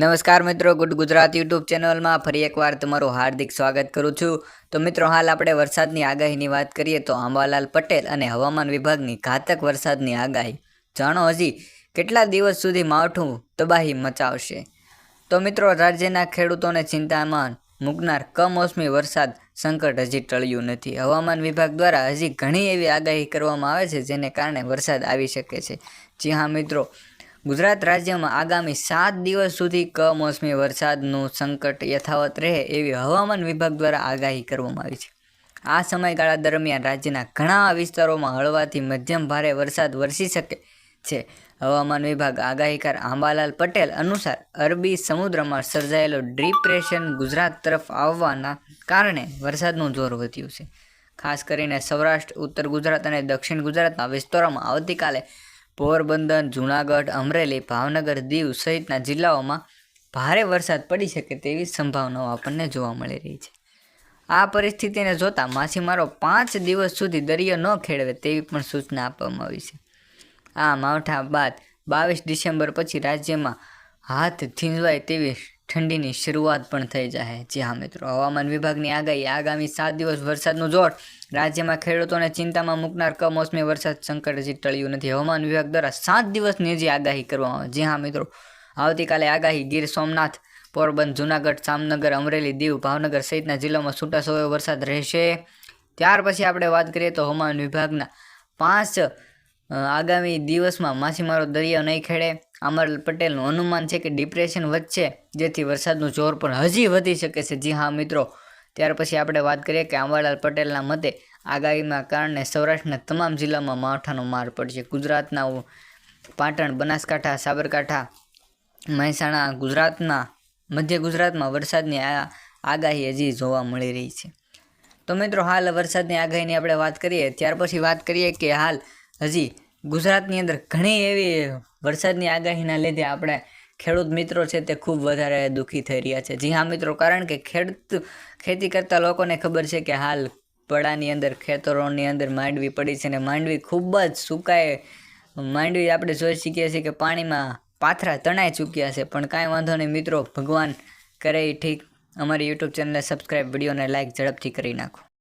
નમસ્કાર મિત્રો, good Gujarat YouTube ચેનલમાં ફરી એકવાર તમારું હાર્દિક સ્વાગત કરું છું। તો મિત્રો, હાલ આપણે વરસાદની આગાહીની વાત કરીએ તો અંબાલાલ પટેલ અને હવામાન વિભાગની ઘાતક વરસાદની આગાહી જાણો હજી કેટલા દિવસ સુધી માવઠું તબાહી મચાવશે। તો મિત્રો, રાજ્યના ખેડૂતોને ચિંતામાં મૂકનાર કમોસમી વરસાદ સંકટ હજી ટળ્યું નથી। હવામાન વિભાગ દ્વારા હજી ઘણી એવી આગાહી કરવામાં આવે છે જેને કારણે વરસાદ આવી શકે છે। જી હા મિત્રો, ગુજરાત રાજ્યમાં આગામી 7 દિવસ સુધી કમોસમી વરસાદનું સંકટ યથાવત રહે એવી હવામાન વિભાગ દ્વારા આગાહી કરવામાં આવી છે। આ સમયગાળા દરમિયાન રાજ્યના ઘણા વિસ્તારોમાં હળવાથી મધ્યમ ભારે વરસાદ વરસી શકે છે। હવામાન વિભાગ આગાહીકાર અંબાલાલ પટેલ અનુસાર અરબી સમુદ્રમાં સર્જાયેલો ડિપ્રેશન ગુજરાત તરફ આવવાના કારણે વરસાદનું જોર વધ્યું છે। ખાસ કરીને સૌરાષ્ટ્ર, ઉત્તર ગુજરાત અને દક્ષિણ ગુજરાતના વિસ્તારોમાં આવતીકાલે પોરબંદર, જૂનાગઢ, અમરેલી, ભાવનગર, દીવ સહિતના જિલ્લાઓમાં ભારે વરસાદ પડી શકે તેવી સંભાવનાઓ આપણને જોવા મળી રહી છે। આ પરિસ્થિતિને જોતા માછીમારો 5 દિવસ સુધી દરિયો ન ખેડવે તેવી પણ સૂચના આપવામાં આવી છે। આ માવઠા બાદ 22 ડિસેમ્બર પછી રાજ્યમાં હાથ થીંજવાય તેવી ઠંડીની શરૂઆત પણ થઈ જાય। જી હા મિત્રો, હવામાન વિભાગની આગાહી આગામી 7 દિવસ વરસાદનું જોર રાજ્યમાં ખેડૂતોને ચિંતામાં મૂકનાર કમોસમી વરસાદ સંકટ હજી ટળ્યું નથી। હવામાન વિભાગ દ્વારા 7 દિવસની હજી આગાહી કરવામાં આવે। જી હા મિત્રો, આવતીકાલે આગાહી ગીર સોમનાથ, પોરબંદર, જૂનાગઢ, જામનગર, અમરેલી, દીવ, ભાવનગર સહિતના જિલ્લામાં છૂટાછવાયો વરસાદ રહેશે। ત્યાર પછી આપણે વાત કરીએ તો હવામાન વિભાગના 5 આગામી દિવસમાં માછીમારો દરિયો નહીં ખેડે। અંબાલાલ પટેલનું અનુમાન છે કે ડિપ્રેશન વધશે જેથી વરસાદનું જોર પણ હજી વધી શકે છે। જી હા મિત્રો, ત્યાર પછી આપણે વાત કરીએ કે અંબાલાલ પટેલના મતે આગાહીના કારણે સૌરાષ્ટ્રના તમામ જિલ્લામાં માવઠાનો માર પડશે। ગુજરાતના પાટણ, બનાસકાંઠા, સાબરકાંઠા, મહેસાણા, ગુજરાતના મધ્ય ગુજરાતમાં વરસાદની આગાહી હજી જોવા મળી રહી છે। તો મિત્રો, હાલ વરસાદની આગાહીની આપણે વાત કરીએ ત્યાર પછી વાત કરીએ કે હાલ હજી ગુજરાતની અંદર ઘણી એવી વરસાદની આગાહીના લીધે આપણે ખેડૂત મિત્રો છે તે ખૂબ વધારે દુઃખી થઈ રહ્યા છે। જી હા મિત્રો, કારણ કે ખેતી કરતા લોકોને ખબર છે કે હાલ પડાની અંદર, ખેતરોની અંદર માંડવી પડી છે અને માંડવી ખૂબ જ સુકાય, માંડવી આપણે જોઈ શકીએ છીએ કે પાણીમાં પાથરા તણાઈ ચૂક્યા છે। પણ કાંઈ વાંધો નહીં મિત્રો, ભગવાન કરે ઠીક। અમારી યુટ્યુબ ચેનલને સબસ્ક્રાઈબ, વિડીયોને લાઇક ઝડપથી કરી નાખો।